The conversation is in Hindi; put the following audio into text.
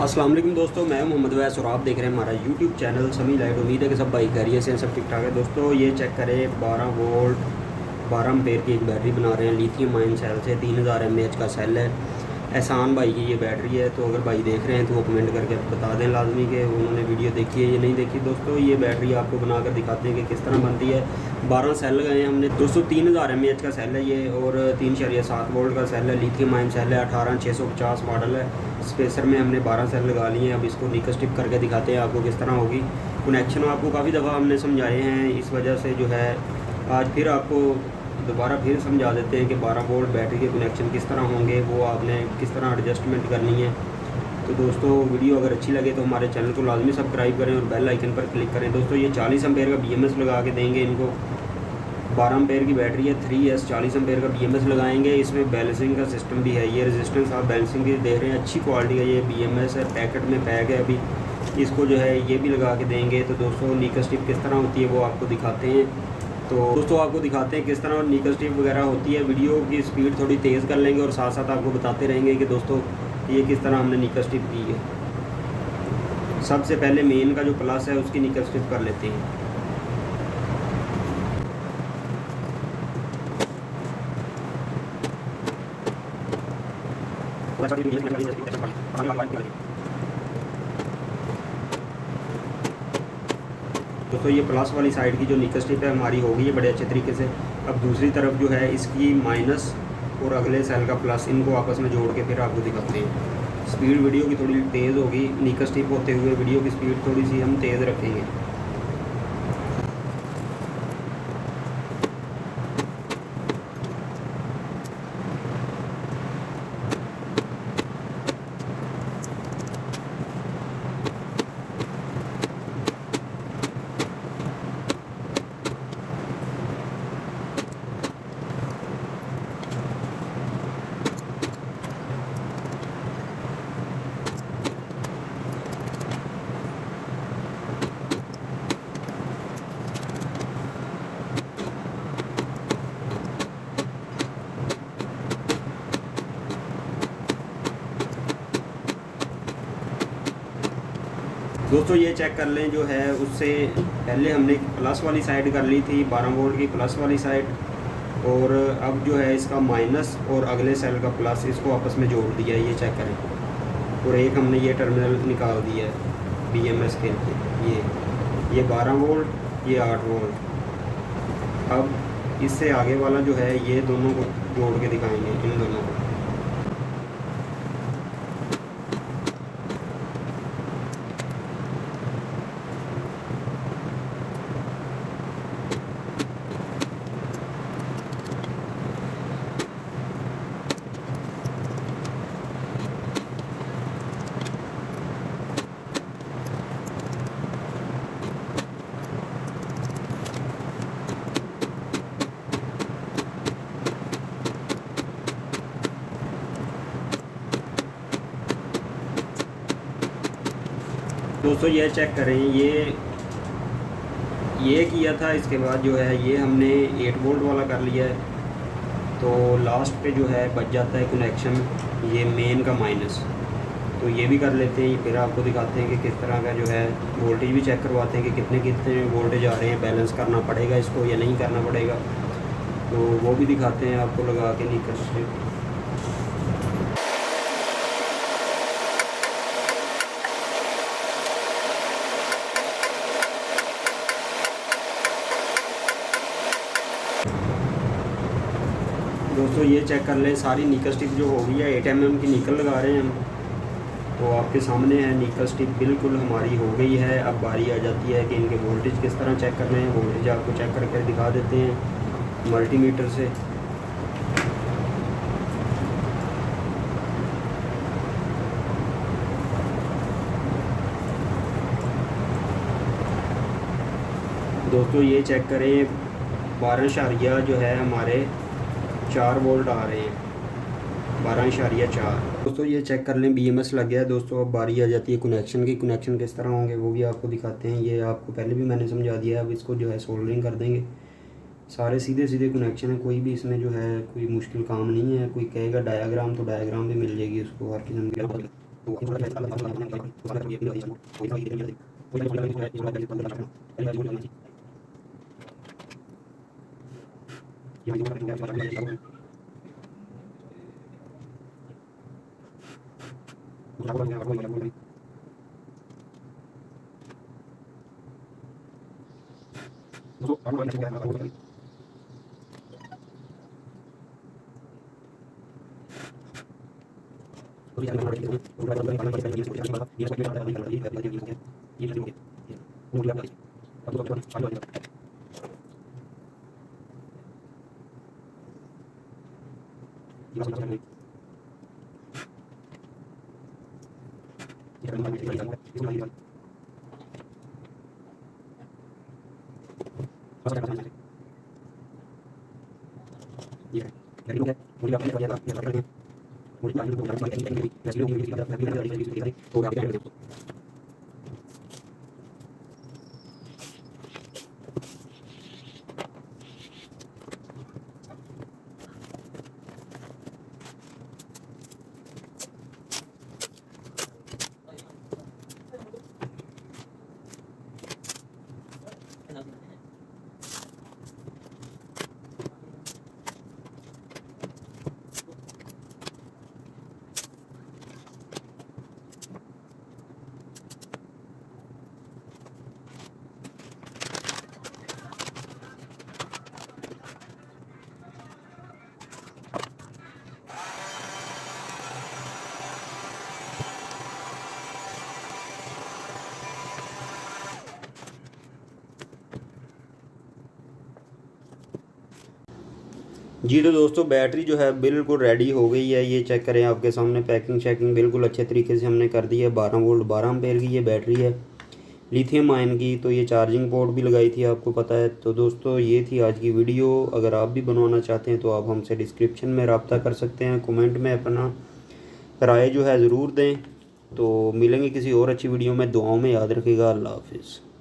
अस्सलाम वालेकुम दोस्तों, मैं मोहम्मद वैस और आप देख रहे हैं हमारा यूट्यूब चैनल समी लाइट। उम्मीद है कि सब भाई खैरियत से हैं, सब ठीक ठाक है। दोस्तों ये चेक करें, 12 वोल्ट 12 एम्पेयर की एक बैटरी बना रहे हैं लिथियम आयन सेल से। 3000 mAh का सेल है। एहसान भाई की ये बैटरी है, तो अगर भाई देख रहे हैं तो वो कमेंट करके बता दें लाजमी कि उन्होंने वीडियो देखी है या नहीं देखी। दोस्तों ये बैटरी आपको बनाकर दिखाते हैं कि किस तरह बनती है। 12 सेल लगाए हैं हमने दोस्तों। 3000 mAh का सेल है ये और 3.7 वोल्ट का सेल है। लिथियम आयन सेल है। 18650 मॉडल है। स्पेसर में हमने 12 सेल लगा लिए हैं। अब इसको निकल स्टिप करके दिखाते हैं आपको किस तरह होगी। कनेक्शन आपको काफ़ी दफ़ा हमने समझाए हैं, इस वजह से जो है आज फिर आपको दोबारा फिर समझा देते हैं कि 12 वोल्ट बैटरी के कनेक्शन किस तरह होंगे, वो आपने किस तरह एडजस्टमेंट करनी है। तो दोस्तों वीडियो अगर अच्छी लगे तो हमारे चैनल को लाजमी सब्सक्राइब करें और बेल आइकन पर क्लिक करें। दोस्तों ये 40 एम्पेयर का BMS लगा के देंगे इनको। 12 एम्पेयर की बैटरी है। 3S 40 एम्पेयर का BMS लगाएंगे। इसमें बैलेंसिंग का सिस्टम भी है। ये रेजिस्टेंस आप बैलेंसिंग की देख रहे हैं, अच्छी क्वालिटी का ये BMS है। पैकेट में पैक है अभी। इसको जो है ये भी लगा के देंगे। तो दोस्तों निकल स्टिप किस तरह होती है वो आपको दिखाते हैं। तो दोस्तों आपको दिखाते हैं किस तरह निकल स्टिप वगैरह होती है। वीडियो की स्पीड थोड़ी तेज़ कर लेंगे और साथ साथ आपको बताते रहेंगे कि दोस्तों ये किस तरह हमने निकल स्टिप की है। सबसे पहले मेन का जो प्लस है उसकी निकल स्टिप कर लेते हैं। दोस्तों ये प्लस वाली साइड की जो निकल स्टिप है हमारी हो गई है बड़े अच्छे तरीके से। अब दूसरी तरफ जो है इसकी माइनस और अगले सेल का प्लस, इनको आपस में जोड़ के फिर आपको दिखाते हैं। स्पीड वीडियो की थोड़ी तेज़ होगी। निकल स्टिप होते हुए वीडियो की स्पीड थोड़ी सी हम तेज़ रखेंगे। दोस्तों ये चेक कर लें, जो है उससे पहले हमने प्लस वाली साइड कर ली थी 12 वोल्ट की प्लस वाली साइड, और अब जो है इसका माइनस और अगले सेल का प्लस इसको आपस में जोड़ दिया है। ये चेक करें। और एक हमने ये टर्मिनल निकाल दिया है BMS के लिए। ये 12 वोल्ट, ये 8 वोल्ट। अब इससे आगे वाला जो है ये दोनों को जोड़ के दिखाएंगे, इन दोनों को। दोस्तों ये चेक करें, ये किया था। इसके बाद जो है ये हमने 8 वोल्ट वाला कर लिया है। तो लास्ट पे जो है बच जाता है कनेक्शन, ये मेन का माइनस। तो ये भी कर लेते हैं। फिर आपको दिखाते हैं कि किस तरह का जो है वोल्टेज भी चेक करवाते हैं कि कितने कितने वोल्टेज आ रहे हैं। बैलेंस करना पड़ेगा इसको या नहीं करना पड़ेगा, तो वो भी दिखाते हैं आपको लगा के निकल से। दोस्तों ये चेक कर लें, सारी निकल स्टिप जो हो गई है 8 mm की निकल लगा रहे हैं हम। तो आपके सामने है निकल स्टिप बिल्कुल हमारी हो गई है। अब बारी आ जाती है कि इनके वोल्टेज किस तरह चेक करने हैं। वोल्टेज आपको चेक करके दिखा देते हैं मल्टीमीटर से। दोस्तों ये चेक करें, 12 जो है हमारे 4 वोल्ट आ रहे हैं। 12.4। दोस्तों ये चेक कर लें, BMS लग गया है। दोस्तों अब बारी आ जाती है कनेक्शन की। कनेक्शन किस तरह होंगे वो भी आपको दिखाते हैं। ये आपको पहले भी मैंने समझा दिया है। अब इसको जो है सोल्डरिंग कर देंगे। सारे सीधे सीधे कनेक्शन है, कोई भी इसमें जो है कोई मुश्किल काम नहीं है। कोई कहेगा डायाग्राम, तो डायाग्राम भी मिल जाएगी उसको हर किस्म की। जी तो दोस्तों बैटरी जो है बिल्कुल रेडी हो गई है। ये चेक करें, आपके सामने पैकिंग शैकिंग बिल्कुल अच्छे तरीके से हमने कर दी है। 12 वोल्ट 12 एम्पेयर की ये बैटरी है, लिथियम आयन की। तो ये चार्जिंग पोर्ट भी लगाई थी, आपको पता है। तो दोस्तों ये थी आज की वीडियो। अगर आप भी बनवाना चाहते हैं तो आप हमसे डिस्क्रिप्शन में रब्ता कर सकते हैं। कमेंट में अपना राय जो है ज़रूर दें। तो मिलेंगे किसी और अच्छी वीडियो में। दुआओं में याद रखिएगा। अल्लाह हाफिज़।